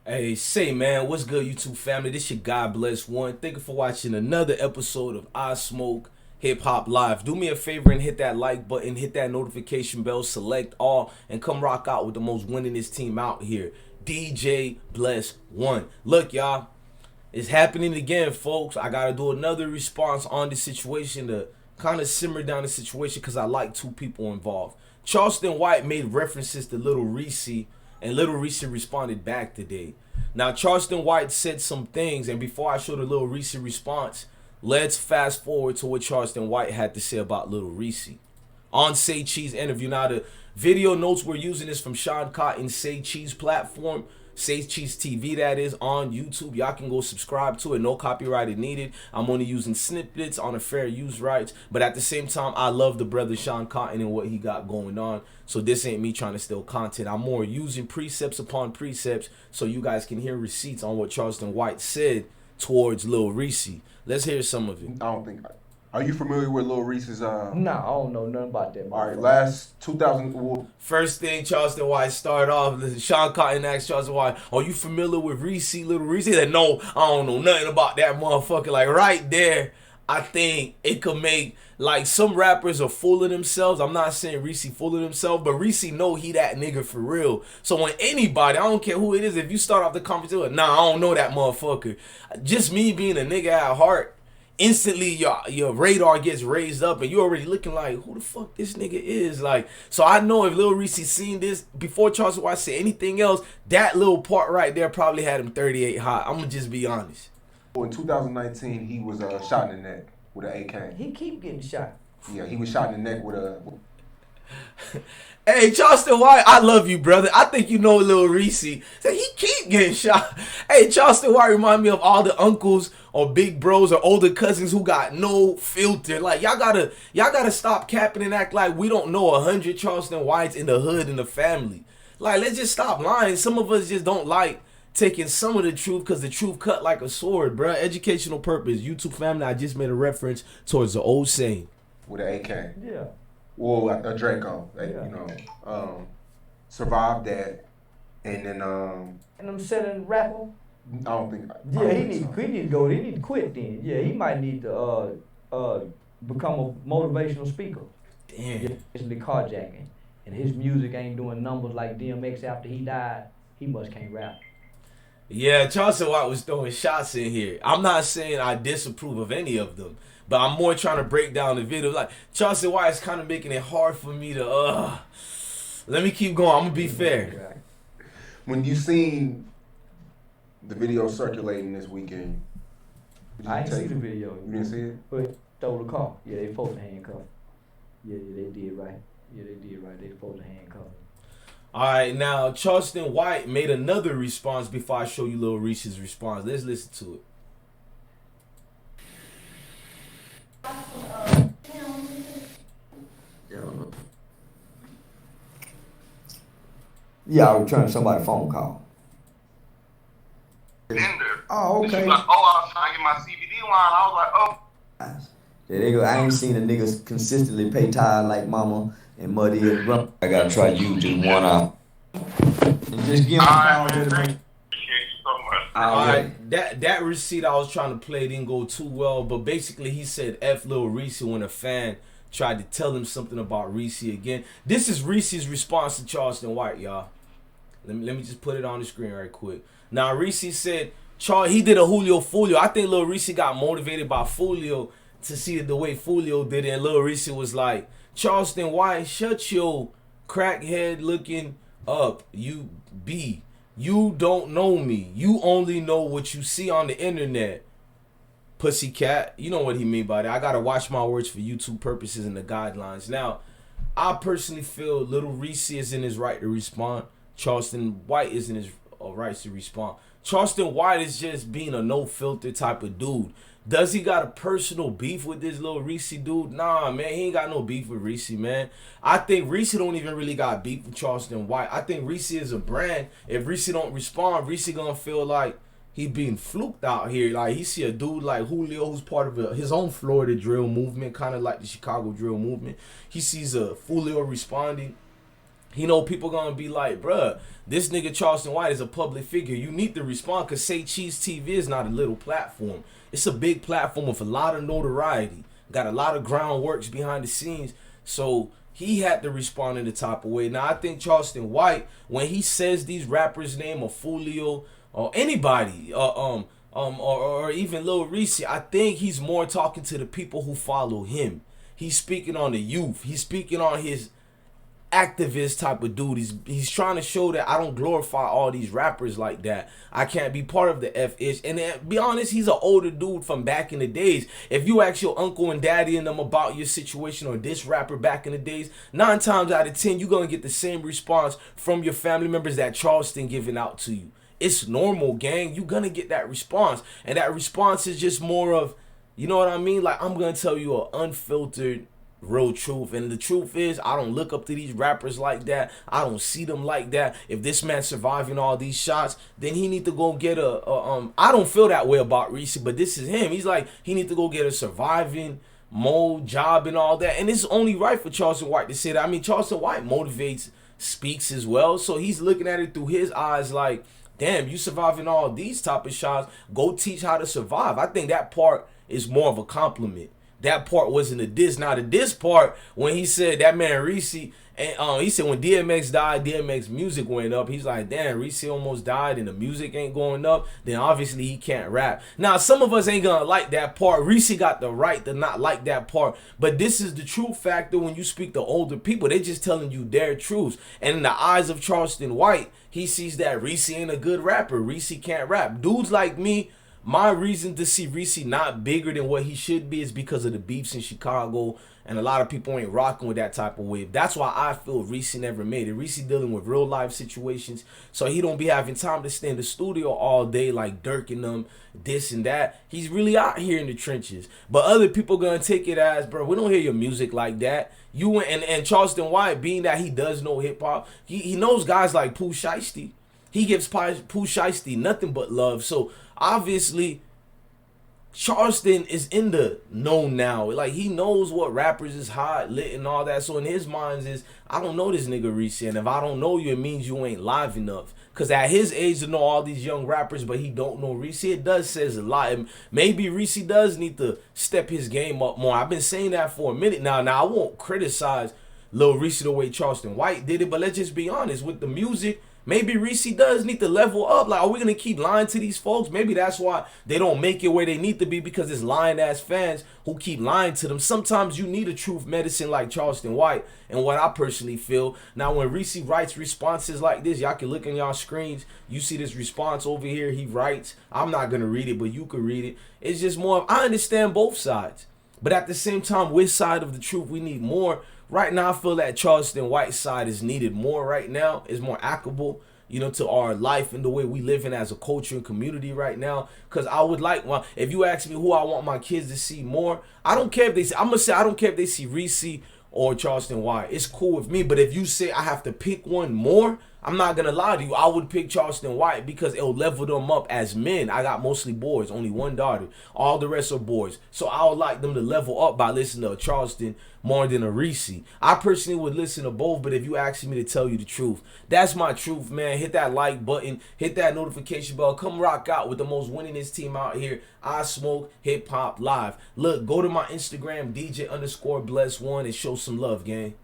Hey, say man, what's good, YouTube family? This your God Bless One. Thank you for watching another episode of I Smoke Hip Hop Live. Do me a favor and hit that like button, hit that notification bell, select all, and come rock out with the most winningest team out here, DJ Bless One. Look, y'all, it's happening again, folks. I gotta do another response on the situation to kind of simmer down the situation because I like two people involved. Charleston White made references to Lil Reese, and Lil Reese responded back today. Now, Charleston White said some things, and before I show the Lil Reese response, let's fast forward to what Charleston White had to say about Lil Reese on Say Cheese interview. Now, the video notes we're using is from Sean Cotton's Say Cheese platform, Say Cheese TV, that is, on YouTube. Y'all can go subscribe to it. No copyright needed. I'm only using snippets on a fair use rights. But at the same time, I love the brother Sean Cotton and what he got going on. So this ain't me trying to steal content. I'm more using precepts upon precepts so you guys can hear receipts on what Charleston White said towards Lil Reese. Let's hear some of it. I don't think. Are you familiar with Lil Reese's? Nah, I don't know nothing about that. All right, last 2000. First thing Charleston White started off, Sean Cotton asked Charleston White, are you familiar with Reese, Lil Reese? He said, no, I don't know nothing about that motherfucker. Like, right there, I think it could make, like, some rappers are full of themselves. I'm not saying Reese full of himself, but Reese know he that nigga for real. So when anybody, I don't care who it is, if you start off the conversation with, nah, I don't know that motherfucker. Just me being a nigga at heart, instantly your radar gets raised up and you already looking like, who the fuck this nigga is? Like, so I know if Lil Reese seen this before Charleston White said anything else, that little part right there probably had him 38 hot. I'm gonna just be honest. In 2019, he was shot in the neck with an AK. He keep getting shot. Yeah, he was shot in the neck with a. Hey, Charleston White, I love you, brother. I think you know Lil Reese. So he keep getting shot. Hey, Charleston White remind me of all the uncles or big bros or older cousins who got no filter. Like, y'all gotta stop capping and act like we don't know 100 Charleston Whites in the hood and the family. Like, let's just stop lying. Some of us just don't like taking some of the truth because the truth cut like a sword, bruh. Educational purpose. YouTube family, I just made a reference towards the old saying. With an AK. Yeah. Well, a Draco. Like, Yeah. you know, survived that, and then And I'm selling rapper. I don't think. Yeah, he need to go. He need to quit then. Yeah, he might need to become a motivational speaker. Damn. It's the carjacking, and his music ain't doing numbers like DMX after he died. He must can't rap. Yeah, Charleston White was throwing shots in here. I'm not saying I disapprove of any of them, but I'm more trying to break down the video. Like, Charleston White is kind of making it hard for me to, let me keep going. I'm going to be fair. When you seen the video circulating this weekend, I ain't see the video. You didn't see it? But stole the car. Yeah, they supposed to handcuff. Yeah, they did right. Yeah, they did right. They supposed to handcuff. All right, now, Charleston White made another response before I show you Lil Reese's response. Let's listen to it. Yeah, I was returning somebody's phone call. Oh, okay. She was like, oh, I was trying to get my CBD line. I was like, oh. There they go. I ain't seen a nigga consistently pay tithe like Mama and Muddy and Rump. I gotta try you just one out. And just give me a call. Appreciate you so much. All right, that receipt I was trying to play didn't go too well, but basically he said F Lil Reese when a fan tried to tell him something about Reese again. This is Reese's response to Charleston White, y'all. Let me just put it on the screen right quick. Now, Reese said, he did a Julio Fulio. I think Lil Reese got motivated by Fulio to see the way Fulio did it, and Lil Reese was like, Charleston White, shut your crackhead looking up. You don't know me. You only know what you see on the internet. Pussycat. You know what he mean by that. I gotta watch my words for YouTube purposes and the guidelines. Now, I personally feel Lil Reese is in his right to respond. Charleston White is in his rights to respond. Charleston White is just being a no filter type of dude. Does he got a personal beef with this Lil Reese dude? Nah, man, he ain't got no beef with Reese, man. I think Reese don't even really got beef with Charleston White. I think Reese is a brand. If Reese don't respond, Reese gonna feel like he being fluked out here. Like, he see a dude like Julio who's part of his own Florida drill movement, kind of like the Chicago drill movement. He sees a Julio responding. you know, people gonna be like, bruh, this nigga Charleston White is a public figure. You need to respond, because Say Cheese TV is not a little platform. It's a big platform with a lot of notoriety. Got a lot of groundworks behind the scenes. So he had to respond in the type of way. Now, I think Charleston White, when he says these rappers' name, or Fulio, or anybody, or even Lil Reese, I think he's more talking to the people who follow him. He's speaking on the youth. He's speaking on his activist type of dude. He's trying to show that I don't glorify all these rappers like that. I can't be part of the F-ish. And to be honest, he's an older dude from back in the days. If you ask your uncle and daddy and them about your situation or this rapper back in the days, 9 times out of 10, you're going to get the same response from your family members that Charleston giving out to you. It's normal, gang. You're going to get that response. And that response is just more of, you know what I mean? Like, I'm going to tell you an unfiltered real truth. And the truth is, I don't look up to these rappers like that. I don't see them like that. If this man surviving all these shots, then he need to go get I don't feel that way about Reese, but this is him. He's like, he need to go get a surviving mode job and all that. And it's only right for Charleston White to say that. I mean, Charleston White motivates, speaks as well. So he's looking at it through his eyes like, damn, you surviving all these type of shots. Go teach how to survive. I think that part is more of a compliment. That part wasn't a diss. Now the diss part, when he said that man Reese, and he said when DMX died, DMX music went up. He's like, damn, Reese almost died and the music ain't going up. Then obviously he can't rap. Now some of us ain't gonna like that part. Reese got the right to not like that part. But this is the true factor when you speak to older people. They just telling you their truths. And in the eyes of Charleston White, he sees that Reese ain't a good rapper. Reese can't rap. Dudes like me, my reason to see Reese not bigger than what he should be is because of the beefs in Chicago, and a lot of people ain't rocking with that type of wave. That's why I feel Reese never made it. Reese dealing with real life situations, so he don't be having time to stay in the studio all day like Dirk and them, this and that. He's really out here in the trenches. But other people gonna take it as, bro, we don't hear your music like that. You and Charleston White, being that he does know hip hop, he knows guys like Pooh Shiesty. He gives Pooh Shiesty nothing but love. So obviously, Charleston is in the know now. Like, he knows what rappers is hot, lit, and all that. So in his mind is, I don't know this nigga Reese, and if I don't know you, it means you ain't live enough. Because at his age to know all these young rappers, but he don't know Reese, it does says a lot. And maybe Reese does need to step his game up more. I've been saying that for a minute now. Now, I won't criticize Lil Reese the way Charleston White did it, but let's just be honest. With the music, maybe Reese does need to level up. Like, are we going to keep lying to these folks? Maybe that's why they don't make it where they need to be, because it's lying-ass fans who keep lying to them. Sometimes you need a truth medicine like Charleston White, and what I personally feel. Now, when Reese writes responses like this, y'all can look on y'all screens. You see this response over here. He writes. I'm not going to read it, but you can read it. It's just more of, I understand both sides. But at the same time, which side of the truth we need more? Right now, I feel that Charleston White side is needed more right now. It's more applicable, you know, to our life and the way we live in as a culture and community right now. Because I would like, well, if you ask me who I want my kids to see more, I don't care if they see, I'm going to say I don't care if they see Reese or Charleston White. It's cool with me. But if you say I have to pick one more, I'm not going to lie to you. I would pick Charleston White because it'll level them up as men. I got mostly boys, only one daughter. All the rest are boys. So I would like them to level up by listening to a Charleston more than a Reese. I personally would listen to both, but if you ask me to tell you the truth, that's my truth, man. Hit that like button. Hit that notification bell. Come rock out with the most winningest team out here. I Smoke Hip Hop Live. Look, go to my Instagram, DJ_Bless1, and show some love, gang.